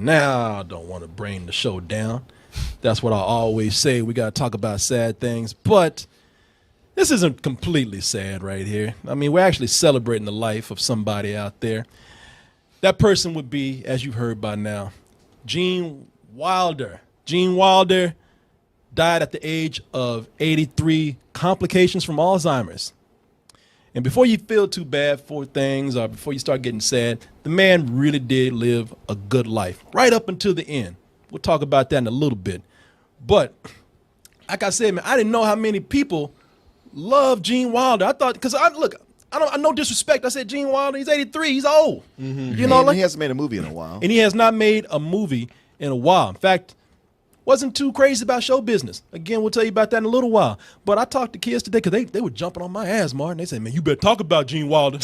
Now I don't want to bring the show down. That's what I always say. We got to talk about sad things. But this isn't completely sad right here. I mean, we're actually celebrating the life of somebody out there. That person would be, as you've heard by now, Gene Wilder. Gene Wilder died at the age of 83, complications from Alzheimer's. And before you feel too bad for things or before you start getting sad, the man really did live a good life right up until the end. We'll talk about that in a little bit. But like I said, man, I didn't know how many people love Gene Wilder. I thought, because I no disrespect. I said Gene Wilder, he's 83, he's old. Mm-hmm. You know, and he hasn't made a movie in a while. And he has not made a movie in a while. In fact, wasn't too crazy about show business. Again, we'll tell you about that in a little while. But I talked to kids today because they were jumping on my ass, Martin. They said, man, you better talk about Gene Wilder.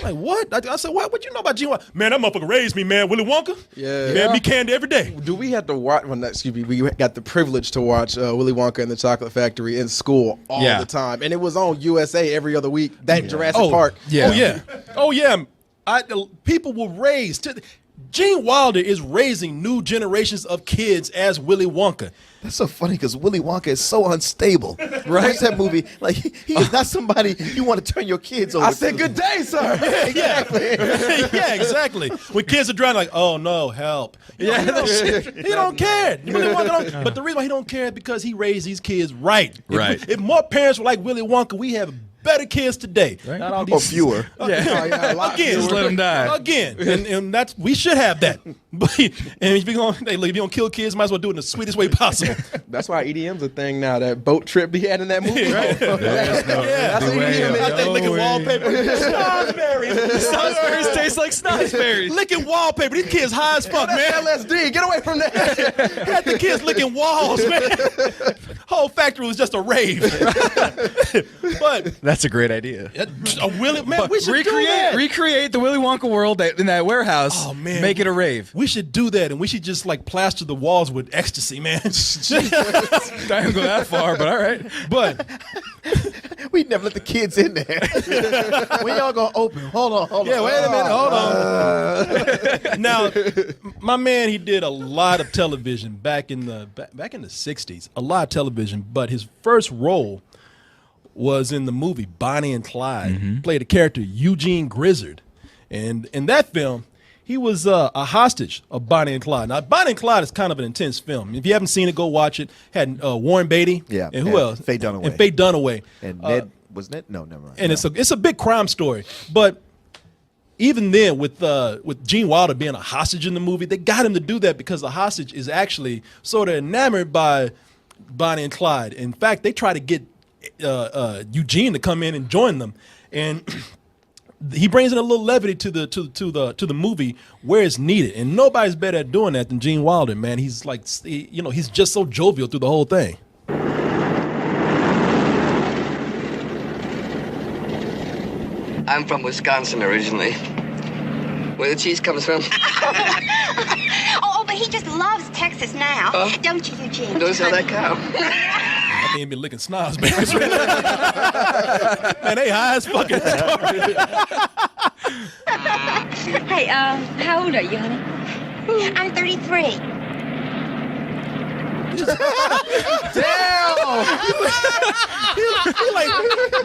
Like, what? I said, what you know about Gene Wilder? Man, that motherfucker raised me, man. Willy Wonka? Yeah. Man, me candy every day. Do we have to watch, we got the privilege to watch Willy Wonka and the Chocolate Factory in school all the time. And it was on USA every other week. That Jurassic Park. Yeah. Oh, yeah. People were raised to... Gene Wilder is raising new generations of kids as Willy Wonka. That's so funny because Willy Wonka is so unstable. Right? Watch that movie. Like, he is not somebody you want to turn your kids over to. I said, good day, sir. Exactly. Yeah, exactly. When kids are drowning, like, oh, no, help. He don't care. Willy Wonka don't, but the reason why he don't care is because he raised these kids right. If more parents were like Willy Wonka, we have better kids today. Right? Not all these, or fewer. Again, just let them die. Again, and that's we should have that. But and if you're gonna kill kids, might as well do it in the sweetest way possible. That's why EDM's a thing now. That boat trip he had in that movie, right? That's EDM. They licking wallpaper. Snozzberries taste like snozzberries. Licking wallpaper. These kids high as fuck, man. LSD. Get away from that. Had the kids licking walls, man. Whole factory was just a rave. But that's a great idea. We should recreate the Willy Wonka world in that warehouse. Oh man, make it a rave. We should do that, and we should just like plaster the walls with ecstasy, man. I don't go that far, but all right. But we'd never let the kids in there. When y'all gonna open? Hold on. Yeah, wait a minute. Hold on. Now, my man, he did a lot of television back in the 60s. A lot of television, but his first role was in the movie Bonnie and Clyde. Mm-hmm. Played the character Eugene Grizzard. And in that film, he was a hostage of Bonnie and Clyde. Now, Bonnie and Clyde is kind of an intense film. If you haven't seen it, go watch it. Had Warren Beatty. Yeah. And who else? Faye Dunaway. And Faye Dunaway. And Ned, wasn't it? No, never mind. And it's a big crime story. But even then, with Gene Wilder being a hostage in the movie, they got him to do that because the hostage is actually sort of enamored by Bonnie and Clyde. In fact, they try to get Eugene to come in and join them, and he brings in a little levity to the movie where it's needed, and nobody's better at doing that than Gene Wilder, man. He's like, he's just so jovial through the whole thing. I'm from Wisconsin originally. Where the cheese comes from? Oh, but he just loves Texas now. Don't you, Eugene? Don't sell that cow. I think he'd be licking snozzberries right now. Man, they high as fuck in that story. Hey, how old are you, honey? I'm 33. Damn!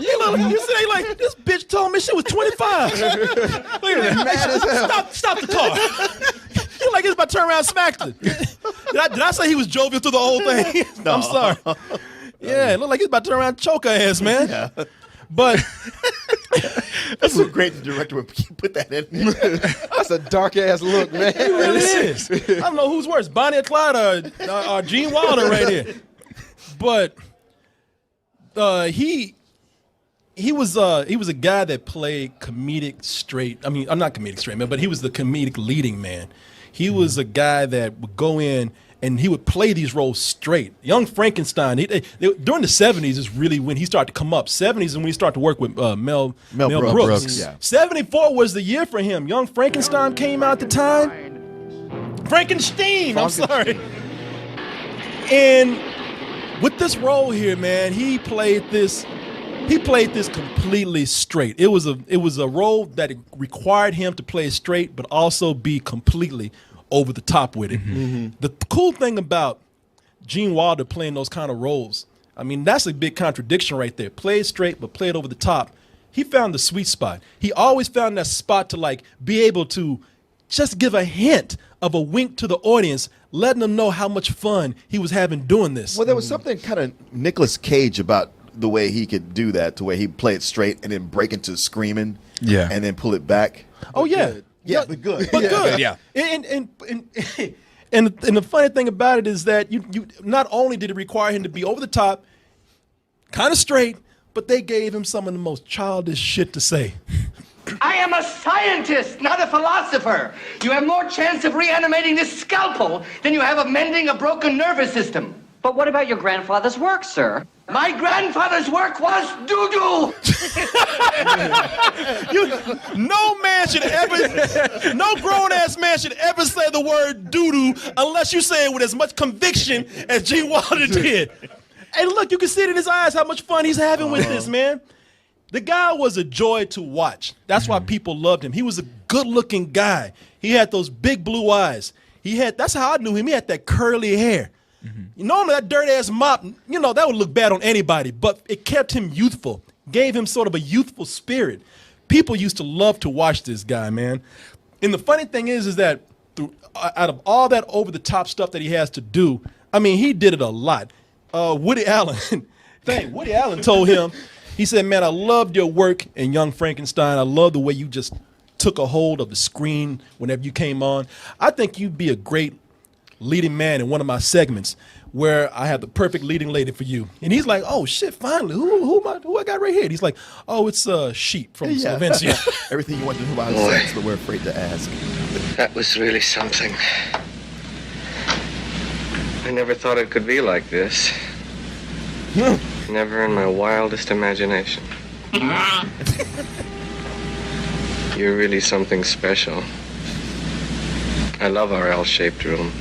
You say like this bitch told me she was 25. Look at that. Stop the car. You like it's about to turn around and smack her. Did I say he was jovial through the whole thing? No. I'm sorry. Yeah, it looked like he's about to turn around and choke her ass, man. Yeah. But that's so great. The director would put that in there. That's a dark ass look, man. It really is. I don't know who's worse, Bonnie and Clyde or Gene Wilder right here. But he was a guy that played comedic straight. I mean, I'm not comedic straight man, but he was the comedic leading man. He was a guy that would go in and he would play these roles straight. Young Frankenstein, during the 70s is really when he started to come up. 70s is when he started to work with Mel Brooks. Yeah. 74 was the year for him. Young Frankenstein came out at the time. Frankenstein, I'm sorry. And with this role here, man, he played this completely straight. It was a role that required him to play it straight, but also be completely over the top with it. The cool thing about Gene Wilder playing those kind of roles, I mean, that's a big contradiction right there. Play it straight, but play it over the top. He found the sweet spot. He always found that spot to like be able to just give a hint of a wink to the audience, letting them know how much fun he was having doing this. Well, there was something kind of Nicolas Cage about the way he could do that, to where he play it straight and then break into screaming, and then pull it back. Oh yeah, Yeah, but good. but good. Yeah. And the funny thing about it is that you not only did it require him to be over the top, kind of straight, but they gave him some of the most childish shit to say. I am a scientist, not a philosopher. You have more chance of reanimating this scalpel than you have of mending a broken nervous system. But what about your grandfather's work, sir? My grandfather's work was doo-doo. No man should ever, no grown-ass man should ever say the word doo-doo unless you say it with as much conviction as Gene Wilder did. Hey, look, you can see it in his eyes how much fun he's having with this, man. The guy was a joy to watch. That's why people loved him. He was a good-looking guy. He had those big blue eyes. That's how I knew him. He had that curly hair. Normally, that dirt-ass mop, you know, that would look bad on anybody, but it kept him youthful, gave him sort of a youthful spirit. People used to love to watch this guy, man. And the funny thing is that out of all that over-the-top stuff that he has to do, I mean, he did it a lot. Woody Allen told him, he said, man, I loved your work in Young Frankenstein. I love the way you just took a hold of the screen whenever you came on. I think you'd be a great leading man in one of my segments where I have the perfect leading lady for you. And he's like, oh, shit, finally. Who I got right here? And he's like, oh, it's Sheep from Slovencia. Everything you want to know about sex, but we're afraid to ask. That was really something. I never thought it could be like this. Never in my wildest imagination. You're really something special. I love our L-shaped room.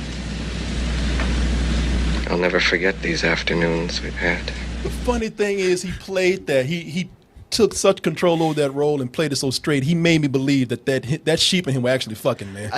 I'll never forget these afternoons we've had. The funny thing is he played that. He took such control over that role and played it so straight. He made me believe that Sheep and him were actually fucking, man.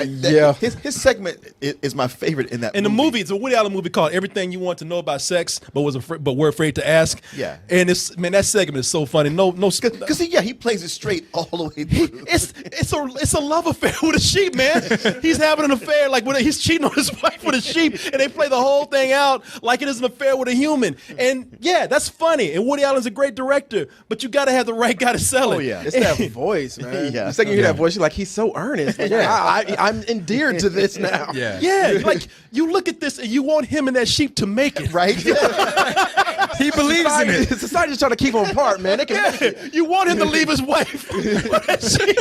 His segment is my favorite in that movie. In the movie, it's a Woody Allen movie called Everything You Want to Know About Sex, but were afraid to ask. Yeah. And that segment is so funny. Because he plays it straight all the way through. It's a love affair with a sheep, man. He's having an affair he's cheating on his wife with a sheep, and they play the whole thing out like it is an affair with a human. And yeah, that's funny. And Woody Allen's a great director, but you got to have the right guy to sell it. Oh yeah, It's that voice, man. Yeah. The second you hear that voice, you're like, he's so earnest. Like, I'm endeared to this now. Yeah, like you look at this and you want him and that sheep to make it. right. He believes in it. Society's trying to keep them apart, man. They can You want him to leave his wife for that sheep.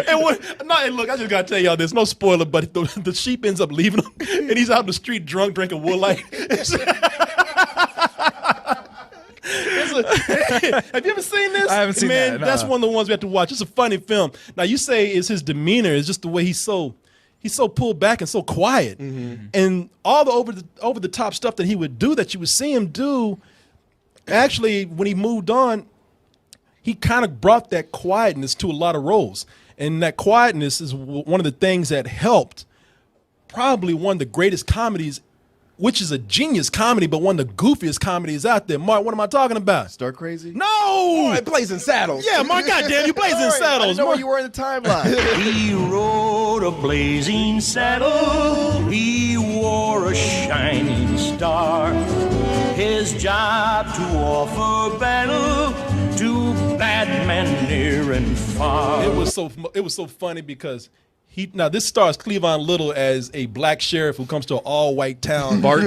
And look, I just gotta tell y'all this. No spoiler, but the sheep ends up leaving him, and he's out in the street drunk, drinking Woolite. Have you ever seen this? I haven't seen Man, that, no. that's one of the ones we have to watch. It's a funny film. Now, you say it's his demeanor, it's just the way he's so pulled back and so quiet. And all the over the top stuff that he would do, that you would see him do, actually, when he moved on, he kind of brought that quietness to a lot of roles. And that quietness is one of the things that helped probably one of the greatest comedies, which is a genius comedy, but one of the goofiest comedies out there. Mark, what am I talking about? Star Crazy? No! Blazing Saddles. Yeah, Mark, goddamn, you Blazing I Saddles. didn't know where Mark. you were in the timeline. He rode a blazing saddle, he wore a shining star. His job to offer battle to bad men near and far. It was so funny because this stars Cleavon Little as a black sheriff who comes to an all-white town. Bart,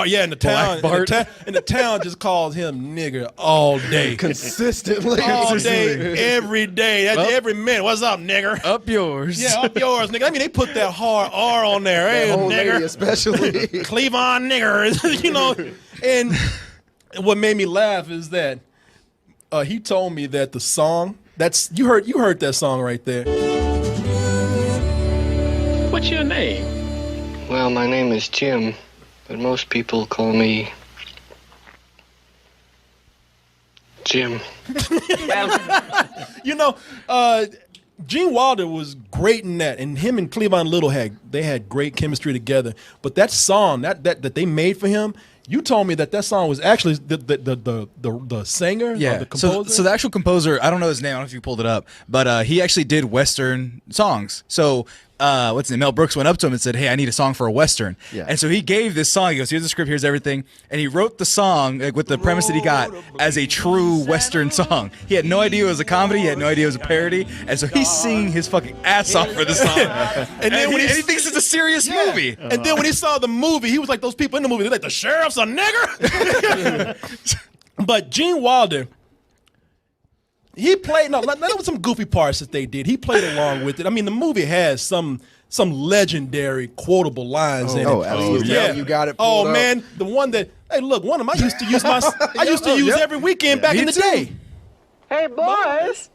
yeah, and the town just calls him nigger all day. Consistently. All day, every day. Every minute. What's up, nigger? up yours. Yeah, up yours, nigga. I mean, they put that hard R on there. Hey, Old lady nigger. especially. Cleavon nigger. You know. And what made me laugh is that he told me that the song, you heard that song right there. What's your name? Well, my name is Jim, but most people call me Jim. You know, Gene Wilder was great in that, and him and Cleavon Little had great chemistry together. But that song that they made for him, you told me that song was actually the singer, or the composer. So the actual composer, I don't know his name. I don't know if you pulled it up, but he actually did Western songs. So. What's his name? Mel Brooks went up to him and said, "Hey, I need a song for a Western." Yeah. And so he gave this song. He goes, "Here's the script. Here's everything." And he wrote the song with the premise that he got as a true Western song. He had no idea it was a comedy. He had no idea it was a parody. And so he's singing his fucking ass off for the song. and then when he thinks it's a serious movie. And then when he saw the movie, he was like those people in the movie. They're like, the sheriff's a nigger. But Gene Wilder. He played there was some goofy parts that they did. He played along with it. I mean, the movie has some legendary quotable lines in it. Oh, absolutely. Yeah, you got it. Oh man, the one that look, one of them I used to use every weekend back in the day. Hey, boys.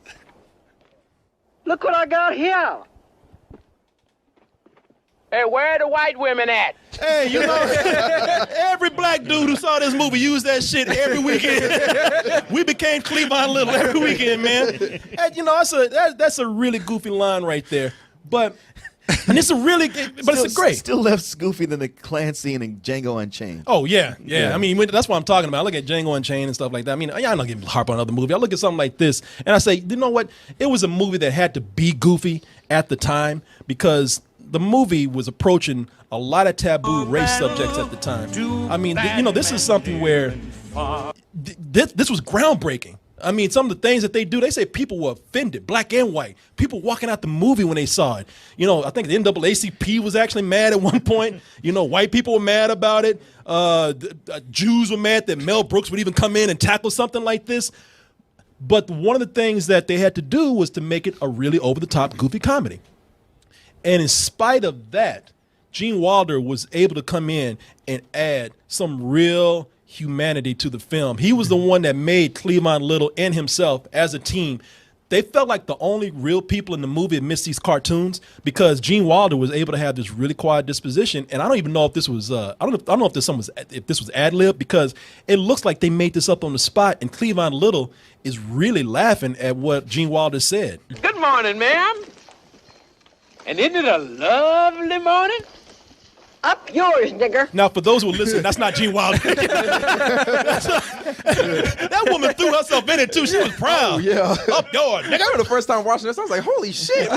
Look what I got here. Hey, where are the white women at? Hey, every black dude who saw this movie used that shit every weekend. We became Cleavon Little every weekend, man. And, that's a really goofy line right there. And it's it's great. Still less goofy than the Klan scene in Django Unchained. Oh, yeah. I mean, that's what I'm talking about. I look at Django Unchained and stuff like that. I mean, I'm not going to harp on another movie. I look at something like this, and I say, you know what? It was a movie that had to be goofy at the time because the movie was approaching a lot of taboo race subjects at the time. I mean, this is something where this was groundbreaking. I mean, some of the things that they do, they say people were offended, black and white. People walking out the movie when they saw it. I think the NAACP was actually mad at one point. White people were mad about it. Jews were mad that Mel Brooks would even come in and tackle something like this. But one of the things that they had to do was to make it a really over-the-top, goofy comedy. And in spite of that, Gene Wilder was able to come in and add some real humanity to the film. He was the one that made Cleavon Little and himself as a team. They felt like the only real people in the movie amidst these cartoons because Gene Wilder was able to have this really quiet disposition. And I don't even know if this was I don't know if this was ad-lib because it looks like they made this up on the spot. And Cleavon Little is really laughing at what Gene Wilder said. Good morning, ma'am. And isn't it a lovely morning? Up yours, nigger. Now, for those who listen, that's not Gene Wilder. That woman threw herself in it, too. She was proud. Oh, yeah. Up yours, I nigga. remember the first time watching this, I was like, holy shit.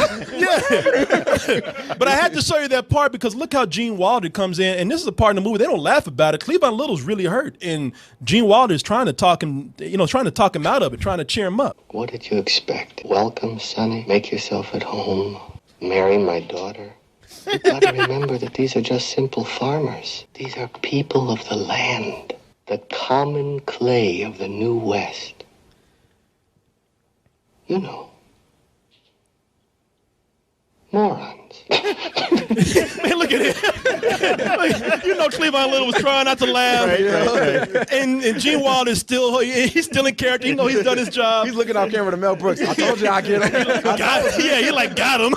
But I had to show you that part because look how Gene Wilder comes in, and this is a part in the movie, they don't laugh about it. Cleavon Little's really hurt, and Gene Wilder is trying to talk him out of it, trying to cheer him up. What did you expect? Welcome, Sonny. Make yourself at home. Marry my daughter. You've got to remember that these are just simple farmers. These are people of the land, the common clay of the New West. Morons. Man, look at him. Cleavon Little was trying not to laugh. Right. And Gene Wilder is he's still in character. He's done his job. He's looking off camera to Mel Brooks. I told you I get him. Got him.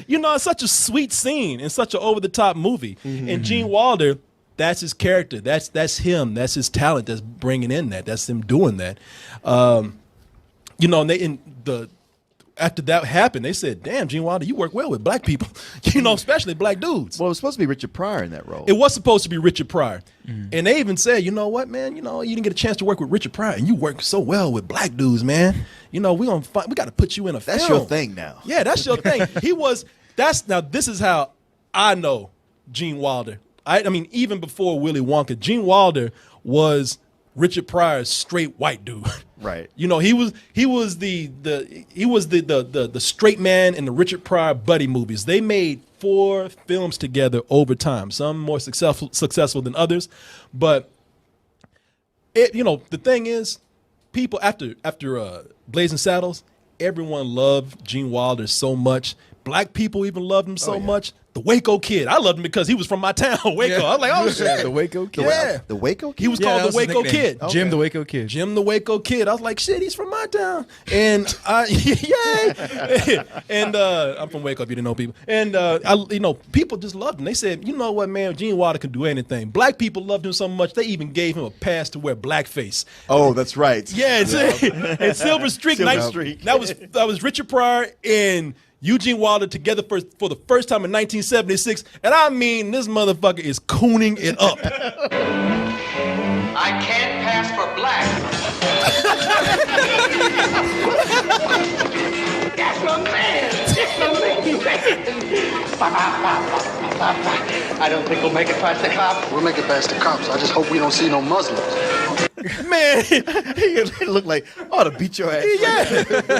It's such a sweet scene in such an over-the-top movie. Mm-hmm. And Gene Wilder, that's his character. That's him. That's his talent that's bringing in that. That's him doing that. After that happened, they said, damn, Gene Wilder, you work well with black people, especially black dudes. Well, it was supposed to be Richard Pryor in that role. It was supposed to be Richard Pryor. Mm. And they even said, you know what, man, you didn't get a chance to work with Richard Pryor, and you work so well with black dudes, man. We got to put you in a film. That's your thing now. Yeah, that's your thing. Now this is how I know Gene Wilder. I mean, even before Willy Wonka, Gene Wilder was Richard Pryor's straight white dude. Right. He was the straight man in the Richard Pryor buddy movies. They made 4 films together over time, some more successful than others. But the thing is, people after Blazing Saddles, everyone loved Gene Wilder so much. Black people even loved him so much the Waco Kid. I loved him because he was from my town, Waco. I was like, oh shit, the Waco Kid. Yeah, The Waco Kid? he was called the Waco Kid. Jim the Waco Kid. Jim the Waco Kid. I was like, shit, he's from my town. And and I'm from Waco if you didn't know people. And people just loved him. They said, you know what, man, Gene Wilder could do anything. Black people loved him so much they even gave him a pass to wear blackface. Oh, that's right. Yeah, and Silver Streak. That was Richard Pryor and Eugene Wilder together for the first time in 1976, and I mean, this motherfucker is cooning it up. I can't pass for black. That's my man. That's my man. I don't think we'll make it past the cops. We'll make it past the cops. I just hope we don't see no Muslims. Man, He looked like, I ought to beat your ass. yeah,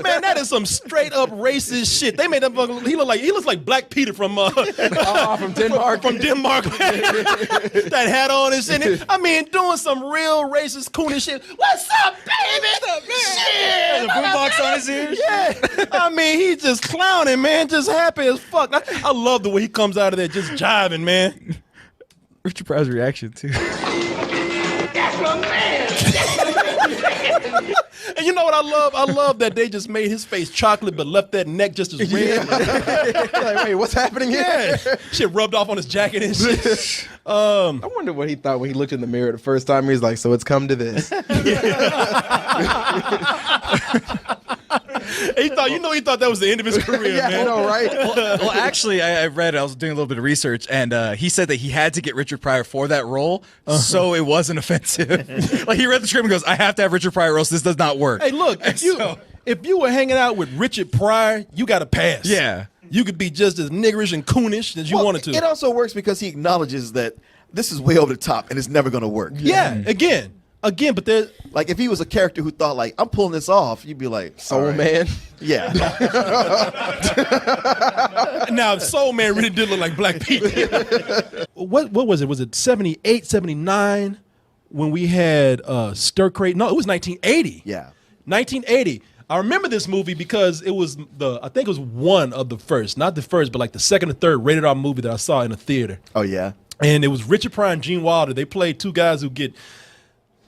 man, that is some straight up racist shit. They made that fucker. He looks like Black Peter from Denmark. From Denmark. That hat on and shit. I mean, doing some real racist coonish shit. What's up, baby? Shit. The boombox on his ears. Yeah, I mean, he's just clowning, man, just happy as fuck. I love the way he comes out of there just jiving, man. Richard Pryor's reaction too. That's my man. And you know what I love? I love that they just made his face chocolate but left that neck just as red. Like, wait, what's happening here? Yeah, shit rubbed off on his jacket and shit. I wonder what he thought when he looked in the mirror the first time. He's like, so it's come to this. He thought that was the end of his career, Yeah, man. I know, right? Well, actually, I read. I was doing a little bit of research, and he said that he had to get Richard Pryor for that role, so it wasn't offensive. Like he read the script and goes, "I have to have Richard Pryor, or else this does not work." Hey, look, if you were hanging out with Richard Pryor, you got to pass. Yeah. You could be just as niggerish and coonish as you wanted to. It also works because he acknowledges that this is way over the top and it's never going to work. Yeah, again, but there's Like if he was a character who thought like, I'm pulling this off, you'd be like, Soul all right. Man. Yeah. now Soul Man really did look like Black Pete. What was it? Was it 78, 79 when we had Stir Crazy? No, it was 1980. Yeah. 1980. I remember this movie because it was I think it was one of the first, not the first, but like the second or third rated R movie that I saw in a theater. Oh yeah. And it was Richard Pryor and Gene Wilder. They played two guys who get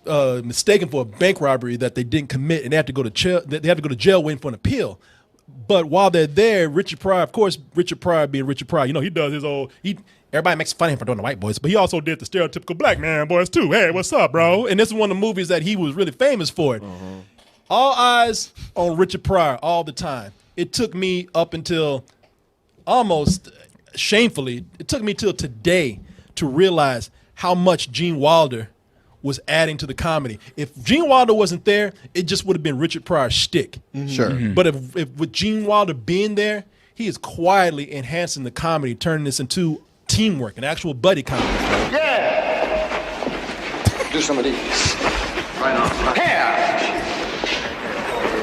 mistaken for a bank robbery that they didn't commit, and they have to go to jail. They have to go to jail waiting for an appeal. But while they're there, Richard Pryor, of course, Richard Pryor being Richard Pryor, he does his old. Everybody makes fun of him for doing the white voice, but he also did the stereotypical black man voice too. Hey, what's up, bro? And this is one of the movies that he was really famous for. It. All eyes on Richard Pryor all the time. It took me up until almost shamefully, it took me till today to realize how much Gene Wilder was adding to the comedy. If Gene Wilder wasn't there, it just would have been Richard Pryor's shtick. Sure. But if with Gene Wilder being there, he is quietly enhancing the comedy, turning this into teamwork, an actual buddy comedy. Yeah. Do some of these. Right on. Here.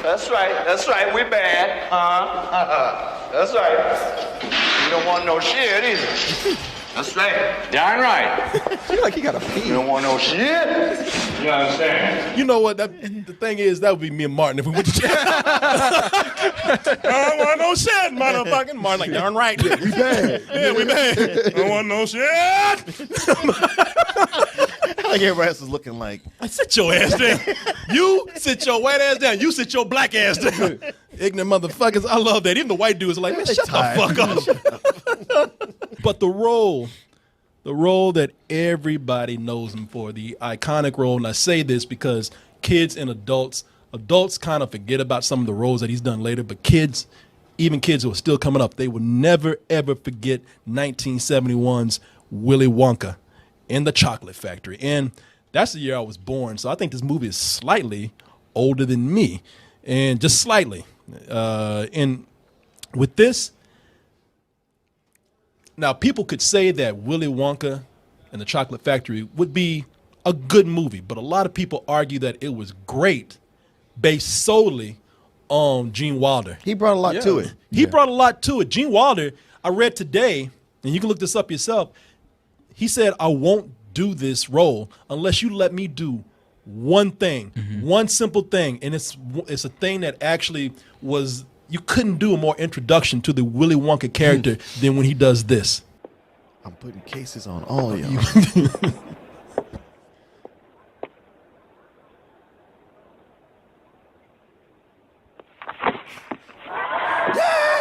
That's right. We bad. That's right. You don't want no shit either. That's right. Darn right. I feel like he got a pee. You don't want no shit. You understand? You know what? The thing is, that would be me and Martin if we went to jail. I don't want no shit, motherfucking. Martin like, darn right. Yeah, we bad. Yeah, we bad. I don't want no shit. Like everybody else is looking like, Sit your ass down. You sit your white ass down. You sit your black ass down. Ignorant motherfuckers. I love that. Even the white dudes are like, man, shut the fuck up. But the role that everybody knows him for, the iconic role, and I say this because kids and adults kind of forget about some of the roles that he's done later, but kids, even kids who are still coming up, they will never, ever forget 1971's Willy Wonka in the Chocolate Factory. And that's the year I was born, so I think this movie is slightly older than me, and just slightly. And with this, now people could say that Willy Wonka and the Chocolate Factory would be a good movie, but a lot of people argue that it was great based solely on Gene Wilder. he brought a lot to it. He brought a lot to it. Gene Wilder, I read today, and you can look this up yourself, he said, I won't do this role unless you let me do one thing, one simple thing. And it's a thing that actually was, you couldn't do a more introduction to the Willy Wonka character than when he does this. I'm putting cases on all y'all.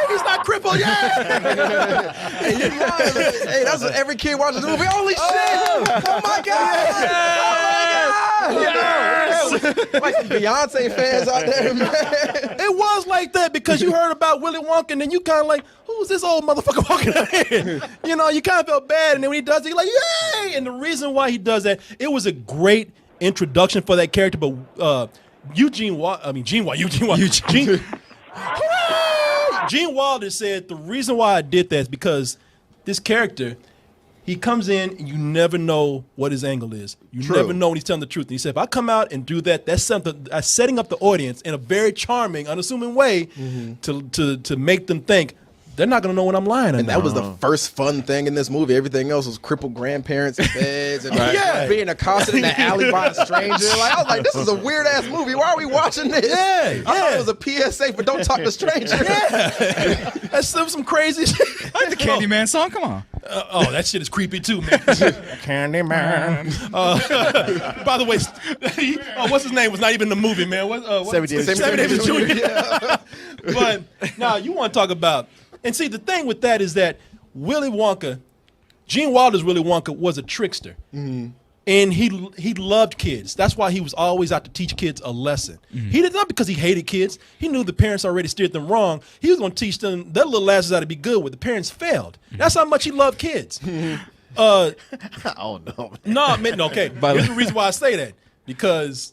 He's not crippled. Yeah. Hey, that's what every kid watches the movie. Holy shit! Oh my god! Oh my god! Yes! Like some Beyonce fans out there, man. It was like that because you heard about Willy Wonka and then you kind of like, who's this old motherfucker walking out here? You know, you kind of felt bad, and then when he does it, you're like, yay! And the reason why he does that, it was a great introduction for that character. But Gene Wilder said the reason why I did that is because this character, he comes in and you never know what his angle is. You never know when he's telling the truth. And he said, if I come out and do that, that's something setting up the audience in a very charming, unassuming way to make them think they're not going to know when I'm lying. And that was the first fun thing in this movie. Everything else was crippled grandparents in beds and being accosted in the alley by a stranger. Like, I was like, this is a weird ass movie. Why are we watching this? I thought it was a PSA for don't talk to strangers. That's some crazy shit. I like the Candyman song. Come on. Oh, that shit is creepy too, man. Candyman. By the way, what's his name was not even in the movie, man. Sammy Davis Jr. But now you want to talk about. And see, the thing with that is that Willy Wonka, Gene Wilder's Willy Wonka was a trickster. And he loved kids. That's why he was always out to teach kids a lesson. He did not because he hated kids. He knew the parents already steered them wrong. He was going to teach them their little asses how to be good when the parents failed. That's how much he loved kids. Oh, no. No, man, okay. Here's the reason why I say that. Because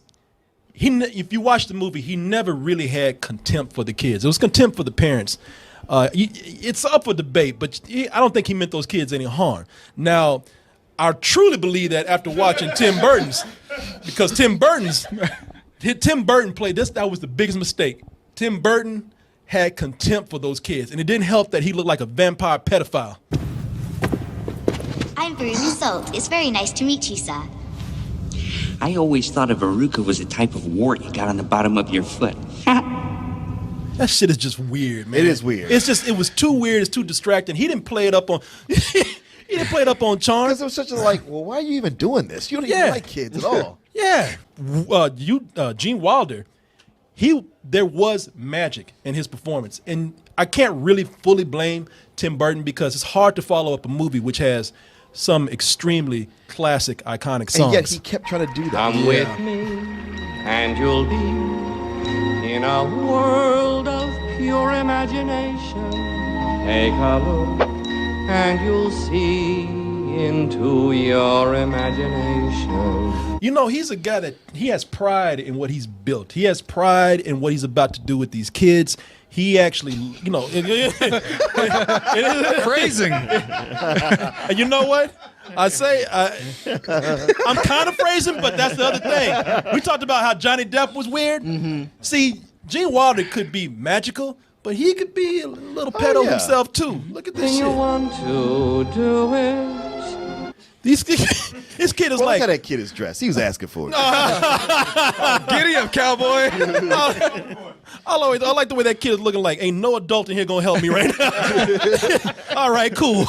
if you watch the movie, he never really had contempt for the kids. It was contempt for the parents. It's up for debate, but I don't think he meant those kids any harm. Now, I truly believe that after watching Tim Burton's, because Tim Burton played this, that was the biggest mistake. Tim Burton had contempt for those kids, and it didn't help that he looked like a vampire pedophile. I'm Veruca Salt. It's very nice to meet you, sir. I always thought a verruca was a type of wart you got on the bottom of your foot. That shit is just weird, man. It is weird. It was too weird. It's too distracting. He didn't play it up on. He didn't play it up on charm. Because it was such a well, why are you even doing this? You don't even like kids at all. Gene Wilder, there was magic in his performance, and I can't really fully blame Tim Burton because it's hard to follow up a movie which has some extremely classic, iconic songs. And yet he kept trying to do that. Come with me, and you'll be in a world of pure imagination. Take a look, and you'll see into your imagination. You know, he's a guy that he has pride in what he's built. He has pride in what he's about to do with these kids. He actually, you know, phrasing. And you know what? I'm kind of phrasing, but that's the other thing. We talked about how Johnny Depp was weird. See, Gene Wilder could be magical, but he could be a little pedo himself too. Look at this shit. You want to do it? This kid is Look how that kid is dressed. He was asking for it. Giddy up, cowboy. I like the way that kid is looking like, ain't no adult in here gonna help me right now. All right, cool.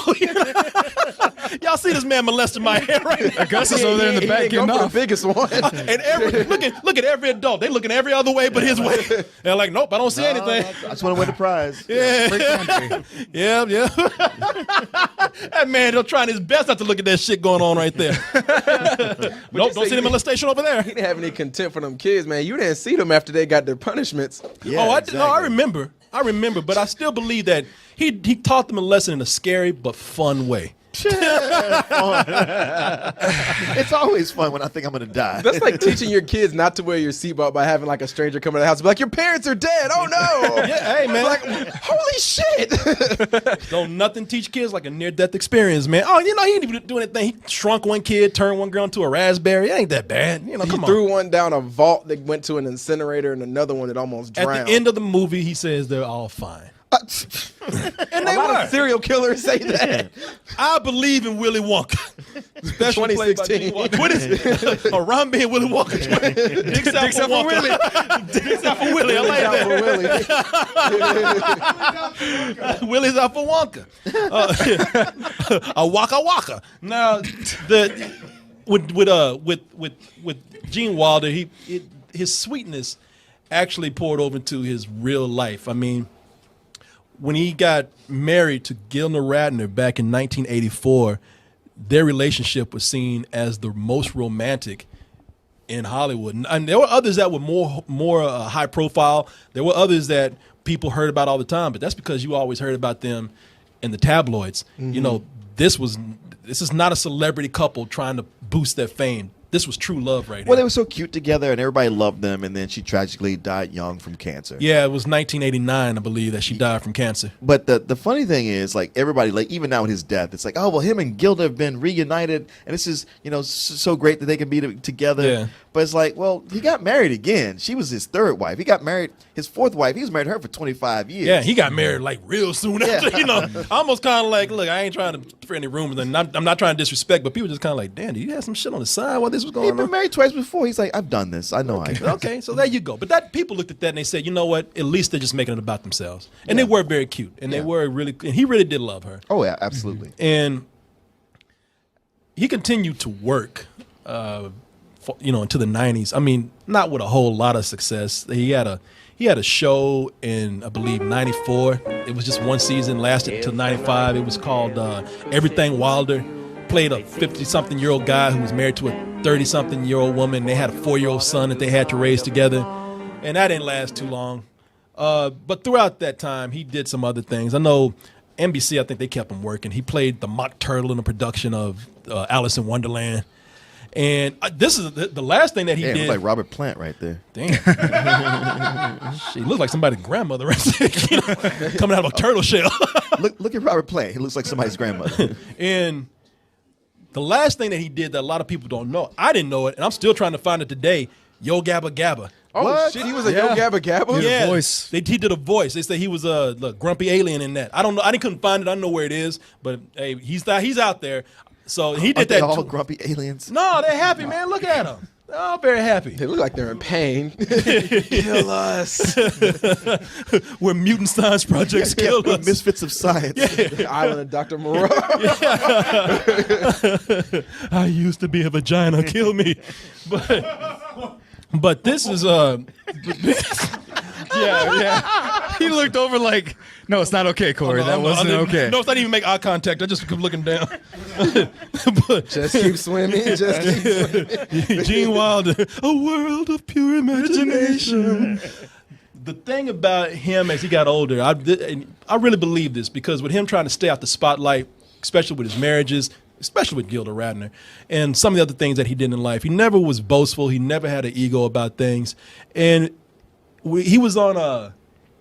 Y'all see this man molesting my hair right now? Augustus over there in the back getting off. The biggest one. And look at every adult. They looking every other way but his way. They're like, nope, I don't see anything. I just want to win the prize. Yeah. That man, they're trying his best not to look at that shit going on right there. Nope, don't see the molestation over there. He didn't have any contempt for them kids, man. You didn't see them after they got their punishments. Yeah, I remember, but I still believe that he taught them a lesson in a scary but fun way. It's always fun when I think I'm going to die. That's like teaching your kids not to wear your seatbelt by having like a stranger come to the house and be like, your parents are dead. Oh no. Yeah, hey man. Like, holy shit. Don't nothing teach kids like a near-death experience, man. Oh, you know, he didn't even do anything. He shrunk one kid, turned one girl into a raspberry. It ain't that bad. You know, he threw one down a vault that went to an incinerator and another one that almost drowned. At the end of the movie, he says they're all fine. And a lot of serial killers say that. I believe in Willy Wonka. Special play by Gene Wilder. Around me and Willy Wonka. Dicks out for Willy. Dicks out for Willy. I like that. Willy's out for Wonka. A waka waka. Now, with Gene Wilder, his sweetness actually poured over into his real life. I mean, when he got married to Gilda Radner back in 1984, their relationship was seen as the most romantic in Hollywood. And there were others that were more high profile. There were others that people heard about all the time, but that's because you always heard about them in the tabloids. Mm-hmm. You know, this is not a celebrity couple trying to boost their fame. This was true love right here. Well, they were so cute together, and everybody loved them, and then she tragically died young from cancer. Yeah, it was 1989, I believe, that she died from cancer. But the funny thing is, like, everybody, like, even now with his death, it's like, oh, well, him and Gilda have been reunited, and this is, you know, so great that they can be together. Yeah. But it's like, well, he got married again. She was his third wife. He got married, his fourth wife. He was married to her for 25 years. Yeah, he got married, like, real soon after, you know. Almost kind of like, look, I ain't trying to spread any rumors, and I'm not trying to disrespect, but people just kind of like, damn, do you have some shit on the side while this was going on? He'd been married twice before. He's like, I've done this. I know. Okay, so there you go. But that people looked at that and they said, you know what? At least they're just making it about themselves. And they were very cute. And they were really, and he really did love her. Oh, yeah, absolutely. And he continued to work, you know, into the 90s. I mean, not with a whole lot of success. He had a show in, I believe, 94. It was just one season, lasted until 95. It was called Everything Wilder. Played a 50-something-year-old guy who was married to a 30-something-year-old woman. They had a 4-year-old son that they had to raise together. And that didn't last too long. But throughout that time, he did some other things. I know NBC, I think they kept him working. He played the Mock Turtle in a production of Alice in Wonderland. And this is the last thing that he did. It looks like Robert Plant right there. Damn. She looks like somebody's grandmother right there, you know, coming out of a turtle shell. Look at Robert Plant. He looks like somebody's grandmother. And the last thing that he did that a lot of people don't know, I didn't know it, and I'm still trying to find it today, Yo Gabba Gabba. Oh, what? Shit, he was a Yo Gabba Gabba? Yeah, voice. He did a voice. They say he was a grumpy alien in that. I don't know. I couldn't find it. I don't know where it is, but hey, he's out there. So he did that. All grumpy aliens? No, they're happy, man. Look at them. They're all very happy. They look like they're in pain. Kill us. We're mutant science projects. Kill us. We're misfits of science. The island of Dr. Moreau. I used to be a vagina. Kill me. But this is yeah. He looked over like, no, it's not okay, Corey. That wasn't okay. No, it's not even make eye contact. I just keep looking down. Just keep swimming. Just keep swimming. Gene Wilder, a world of pure imagination. The thing about him as he got older, I really believe this because with him trying to stay out the spotlight, especially with his marriages, especially with Gilda Radner, and some of the other things that he did in life, he never was boastful. He never had an ego about things, and he was on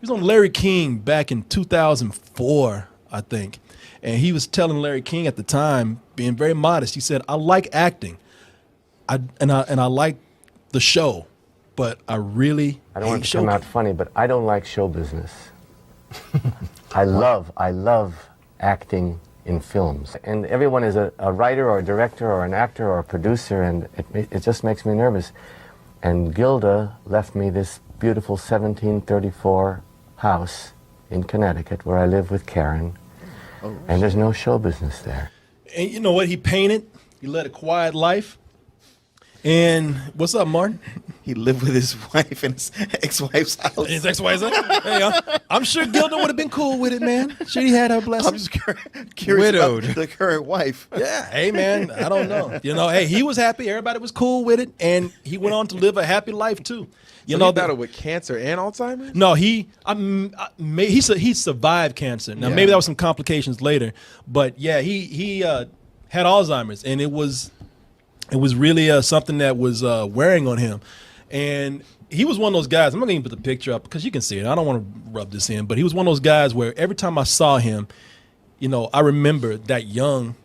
Larry King back in 2004, I think, and he was telling Larry King at the time, being very modest. He said, "I like acting, I like the show, but I don't want to come out funny, but I don't like show business. I love acting in films, and everyone is a writer or a director or an actor or a producer, and it just makes me nervous. And Gilda left me this beautiful 1734 house in Connecticut where I live with Karen, and there's no show business there. And you know what? He painted. He led a quiet life. And what's up, Martin? He lived with his wife in his ex-wife's house. His ex-wife's house? Hey, I'm sure Gilda would have been cool with it, man. She had her blessing. I'm just curious about the current wife. Yeah, hey, man, I don't know. You know, hey, he was happy. Everybody was cool with it. And he went on to live a happy life, too. You know, he battled with cancer and Alzheimer's? No, he survived cancer. Now, maybe there was some complications later. But, yeah, he had Alzheimer's, and it was really something that was wearing on him. And he was one of those guys, I'm not going to even put the picture up because you can see it. I don't want to rub this in, but he was one of those guys where every time I saw him, you know, I remember that young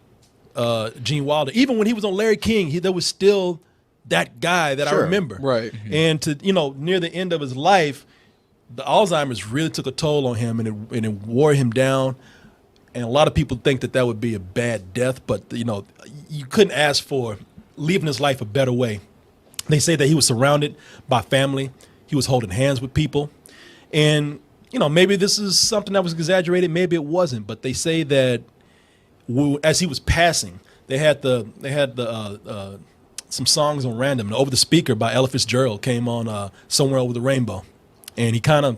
Gene Wilder. Even when he was on Larry King, there was still that guy that I remember. Right. Mm-hmm. And to, you know, near the end of his life, the Alzheimer's really took a toll on him and it wore him down. And a lot of people think that would be a bad death, but, you know, you couldn't ask for leaving his life a better way. They say that he was surrounded by family. He was holding hands with people. And, maybe this is something that was exaggerated. Maybe it wasn't. But they say that as he was passing, they had some songs on random. And Over the Speaker by Ella Fitzgerald came on Somewhere Over the Rainbow. And he kind of,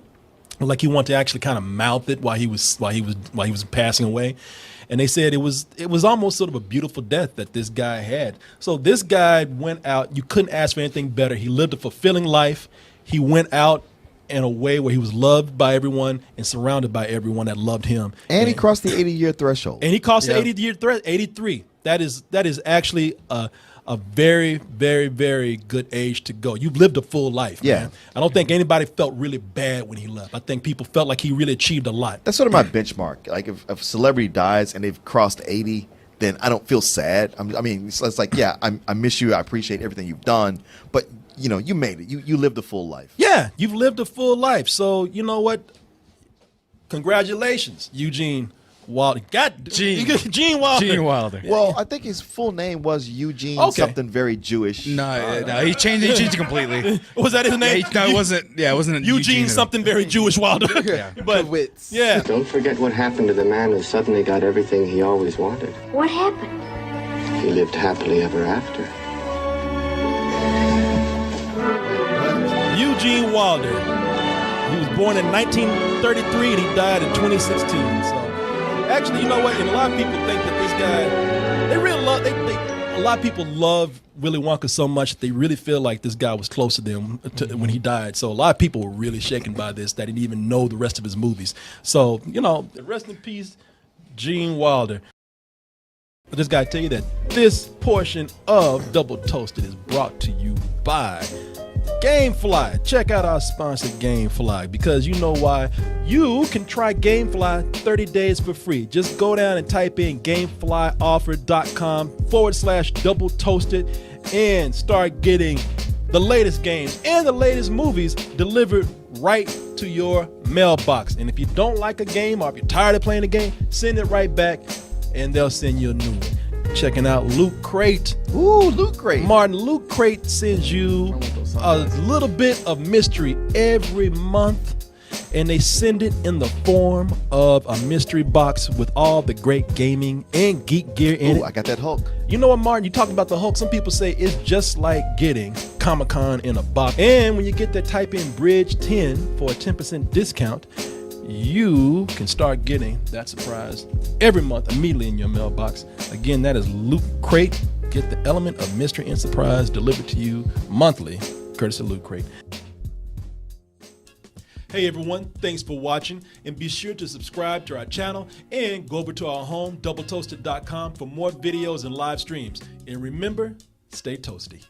like he wanted to actually kind of mouth it while he was passing away. And they said it was almost sort of a beautiful death that this guy had. So this guy went out. You couldn't ask for anything better. He lived a fulfilling life. He went out in a way where he was loved by everyone and surrounded by everyone that loved him. And he crossed the 80-year threshold. And he crossed the 80-year threshold, 83. That is actually a very, very, very good age to go. You've lived a full life, man. I don't think anybody felt really bad when he left. I think people felt like he really achieved a lot. That's sort of my benchmark. Like if a celebrity dies and they've crossed 80, then I don't feel sad. I mean, it's like, yeah, I miss you. I appreciate everything you've done. But, you made it. You lived a full life. Yeah, you've lived a full life. So, you know what? Congratulations, Eugene Wilder. Gene Wilder. Gene Wilder. Well, I think his full name was Eugene something very Jewish. No, he changed it completely. Was that his name? No, it wasn't. Yeah, it wasn't Eugene something very Jewish Wilder. But yeah. Don't forget what happened to the man who suddenly got everything he always wanted. What happened? He lived happily ever after. Eugene Wilder. He was born in 1933 and he died in 2016. So actually, you know what? And a lot of people think that this guy, they really love. A lot of people love Willy Wonka so much that they really feel like this guy was close to them when he died. So a lot of people were really shaken by this. That didn't even know the rest of his movies. So rest in peace, Gene Wilder. I just got to tell you that this portion of Double Toasted is brought to you by Gamefly. Check out our sponsor, Gamefly, because you know why. You can try Gamefly 30 days for free. Just go down and type in gameflyoffer.com/double toasted and start getting the latest games and the latest movies delivered right to your mailbox. And if you don't like a game or if you're tired of playing a game, send it right back and they'll send you a new one. Checking out Loot Crate. Ooh, Loot Crate. Martin, Loot Crate sends you a little bit of mystery every month, and they send it in the form of a mystery box with all the great gaming and geek gear in it. I got that Hulk. You know what, Martin? You talking about the Hulk. Some people say it's just like getting Comic-Con in a box. And when you get that, type in Bridge 10 for a 10% discount. You can start getting that surprise every month immediately in your mailbox. Again, that is Loot Crate. Get the element of mystery and surprise delivered to you monthly, courtesy of Loot Crate. Hey everyone, thanks for watching, and be sure to subscribe to our channel and go over to our home, doubletoasted.com, for more videos and live streams. And remember, stay toasty.